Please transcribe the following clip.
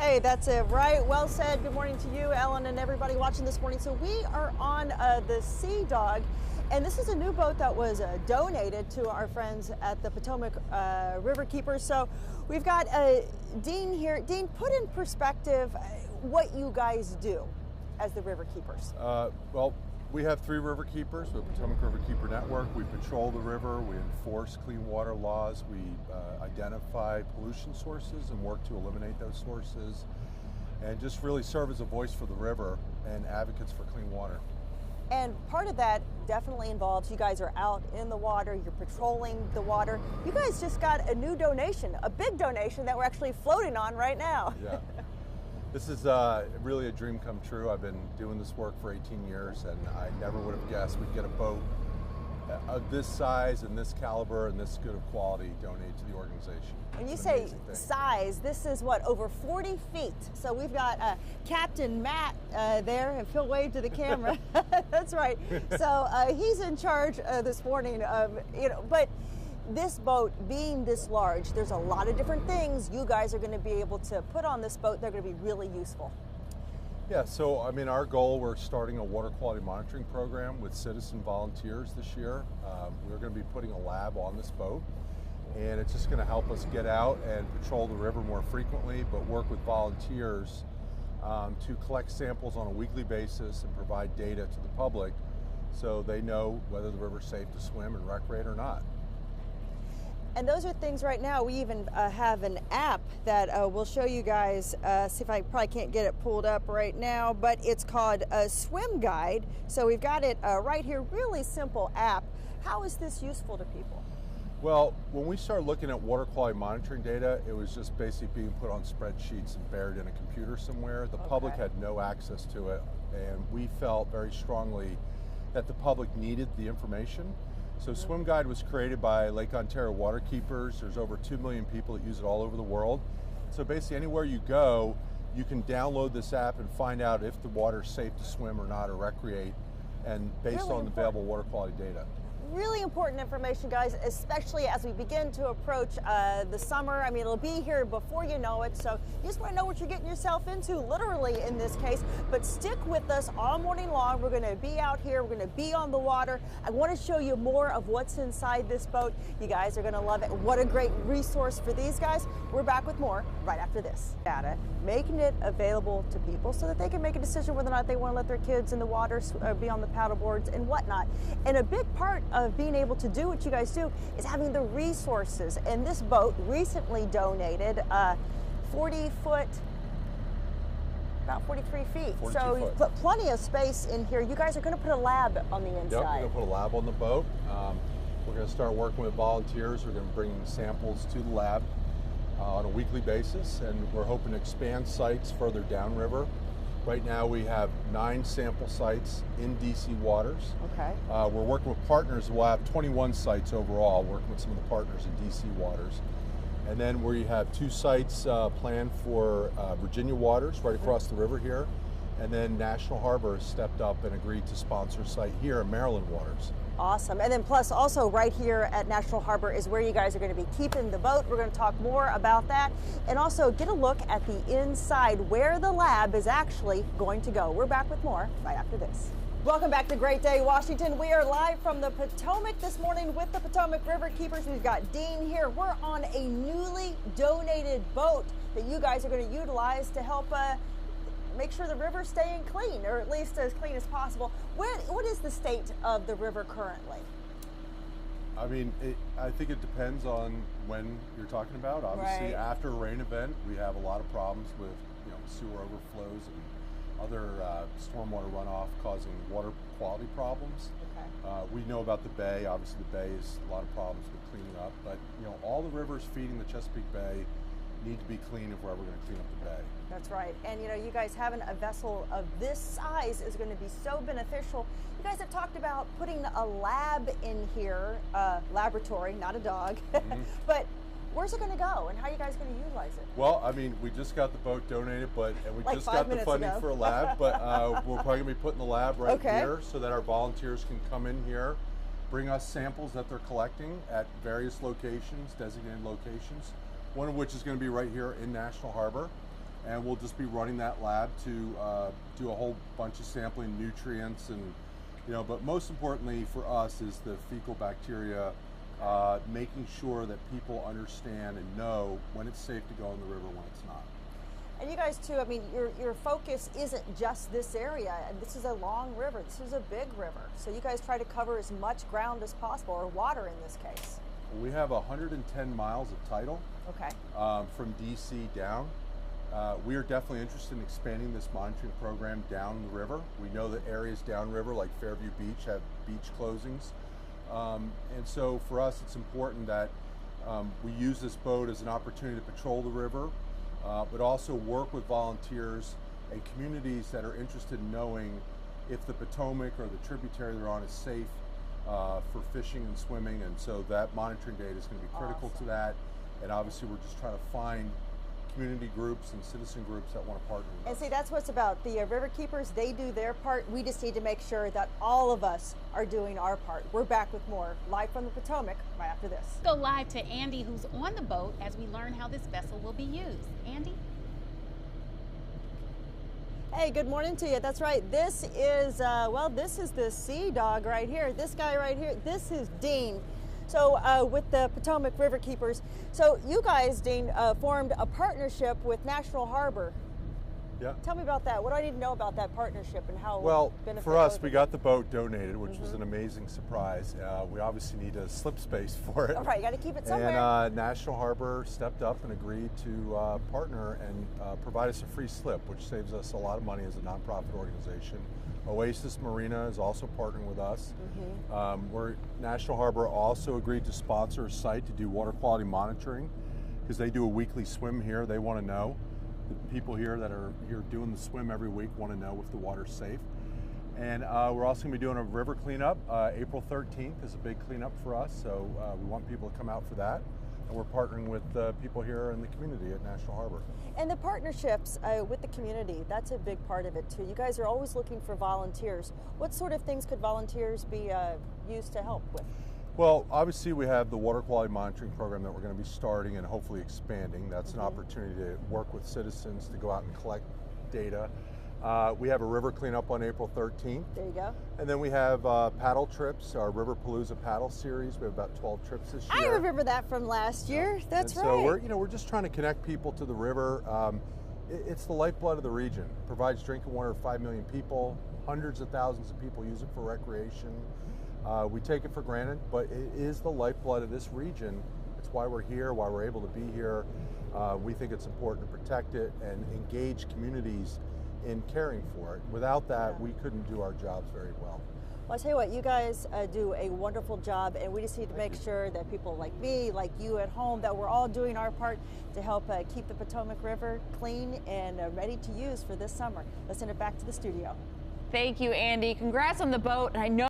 Hey, that's it, right? Well said. Good morning to you, Ellen, and everybody watching this morning. So we are on the Sea Dog, and this is a new boat that was donated to our friends at the Potomac River Keepers. So we've got Dean here. Dean, put in perspective what you guys do as the River Keepers. Well, we have 3 river keepers with Potomac River Keeper Network. We patrol the river, we enforce clean water laws, we identify pollution sources and work to eliminate those sources, and just really serve as a voice for the river and advocates for clean water. And part of that definitely involves you guys are out in the water, you're patrolling the water. You guys just got a new donation, a big donation that we're actually floating on right now. Yeah. This is really a dream come true. I've been doing this work for 18 years, and I never would have guessed we'd get a boat of this size and this caliber and this good of quality donated to the organization. When you say size, this is what, over 40 feet. So we've got Captain Matt there, and Phil wave to the camera. That's right. So he's in charge this morning of, but this boat being this large, there's a lot of different things you guys are going to be able to put on this boat. They're going to be really useful. Yeah, so I mean, our goal, we're starting a water quality monitoring program with citizen volunteers this year. We're going to be putting a lab on this boat, and it's just going to help us get out and patrol the river more frequently, but work with volunteers to collect samples on a weekly basis and provide data to the public so they know whether the river's safe to swim and recreate or not. And those are things right now. We even have an app that we'll show you guys. See if I probably can't get it pulled up right now, but it's called Swim Guide. So we've got it right here, really simple app. How is this useful to people? Well, when we started looking at water quality monitoring data, it was just basically being put on spreadsheets and buried in a computer somewhere. The public had no access to it, and we felt very strongly that the public needed the information. So Swim Guide was created by Lake Ontario water keepers. There's over 2 million people that use it all over the world. So basically anywhere you go, you can download this app and find out if the water's safe to swim or not, or recreate, and based on the available water quality data. Really important information, guys, especially as we begin to approach the summer. I mean, it'll be here before you know it, so you just want to know what you're getting yourself into, literally in this case. But stick with us all morning long. We're going to be out here. We're going to be on the water. I want to show you more of what's inside this boat. You guys are going to love it. What a great resource for these guys. We're back with more right after this. Data, making it available to people so that they can make a decision whether or not they want to let their kids in the water, be on the paddle boards and whatnot. And a big part of being able to do what you guys do is having the resources. And this boat recently donated 40 foot, about 43 feet. So you've put plenty of space in here. You guys are going to put a lab on the inside. Yep, we're going to put a lab on the boat. We're going to start working with volunteers. We're going to bring samples to the lab on a weekly basis, and we're hoping to expand sites further downriver. Right now we have 9 sample sites in DC waters. Okay. We're working with partners. We'll have 21 sites overall, working with some of the partners in DC waters. And then we have 2 sites planned for Virginia waters, right across the river here. And then National Harbor has stepped up and agreed to sponsor a site here in Maryland waters. Awesome. And then plus also right here at National Harbor is where you guys are going to be keeping the boat. We're going to talk more about that and also get a look at the inside where the lab is actually going to go. We're back with more right after this. Welcome back to Great Day Washington. We are live from the Potomac this morning with the Potomac River Keepers. We've got Dean here. We're on a newly donated boat that you guys are going to utilize to help make sure the river's staying clean, or at least as clean as possible. What is the state of the river currently? I mean, I think it depends on when you're talking about. Obviously, after a rain event, we have a lot of problems with sewer overflows and other stormwater runoff causing water quality problems. Okay. We know about the bay. Obviously, the bay is a lot of problems with cleaning up, but all the rivers feeding the Chesapeake Bay need to be clean if we're ever going to clean up the bay. That's right. And you guys having a vessel of this size is going to be so beneficial. You guys have talked about putting a lab in here, laboratory, not a dog, but where's it going to go and how are you guys going to utilize it? Well, I mean, we just got the boat donated, and we like just got the funding for a lab, but we're probably going to be putting the lab right here so that our volunteers can come in here, bring us samples that they're collecting at various locations, designated locations, one of which is going to be right here in National Harbor. and we'll just be running that lab to do a whole bunch of sampling, nutrients, and but most importantly for us is the fecal bacteria, making sure that people understand and know when it's safe to go in the river, when it's not. And you guys too, I mean, your focus isn't just this area, and this is a long river, this is a big river. So you guys try to cover as much ground as possible, or water in this case. We have 110 miles of tidal, okay, from DC down. We are definitely interested in expanding this monitoring program down the river. We know that areas downriver like Fairview Beach have beach closings. And so for us it's important that we use this boat as an opportunity to patrol the river, but also work with volunteers and communities that are interested in knowing if the Potomac or the tributary they're on is safe for fishing and swimming. And so that monitoring data is going to be critical to that. And obviously we're just trying to find community groups and citizen groups that want to partner with us. And see, that's what's about. The river keepers, they do their part. We just need to make sure that all of us are doing our part. We're back with more live from the Potomac right after this. Go live to Andy, who's on the boat, as we learn how this vessel will be used. Andy? Hey, good morning to you. That's right. This is, this is the Sea Dog right here. This guy right here, this is Dean. So with the Potomac River Keepers, so you guys, Dean, formed a partnership with National Harbor. Yeah. Tell me about that. What do I need to know about that partnership and how Well, beneficial for us, it we is? got the boat donated, which was an amazing surprise. We obviously need a slip space for it. All right, you got to keep it somewhere. And National Harbor stepped up and agreed to partner and provide us a free slip, which saves us a lot of money as a nonprofit organization. Oasis Marina is also partnering with us. National Harbor also agreed to sponsor a site to do water quality monitoring, because they do a weekly swim here. They want to know. The people here that are here doing the swim every week want to know if the water's safe. And we're also going to be doing a river cleanup. April 13th is a big cleanup for us, so we want people to come out for that. And we're partnering with people here in the community at National Harbor. And the partnerships with the community, that's a big part of it too. You guys are always looking for volunteers. What sort of things could volunteers be used to help with? Well, obviously we have the water quality monitoring program that we're going to be starting and hopefully expanding. That's an opportunity to work with citizens to go out and collect data. We have a river cleanup on April 13th. There you go. And then we have paddle trips, our River Palooza paddle series. We have about 12 trips this year. I remember that from last year. That's right. So we're just trying to connect people to the river. It's the lifeblood of the region. It provides drinking water to 5 million people. Hundreds of thousands of people use it for recreation. We take it for granted, but it is the lifeblood of this region. It's why we're here, why we're able to be here. We think it's important to protect it and engage communities in caring for it. Without that, we couldn't do our jobs very well. Well, I'll tell you what, you guys do a wonderful job, and we just need to make sure that people like me, like you at home, that we're all doing our part to help keep the Potomac River clean and ready to use for this summer. Let's send it back to the studio. Thank you, Andy. Congrats on the boat. I know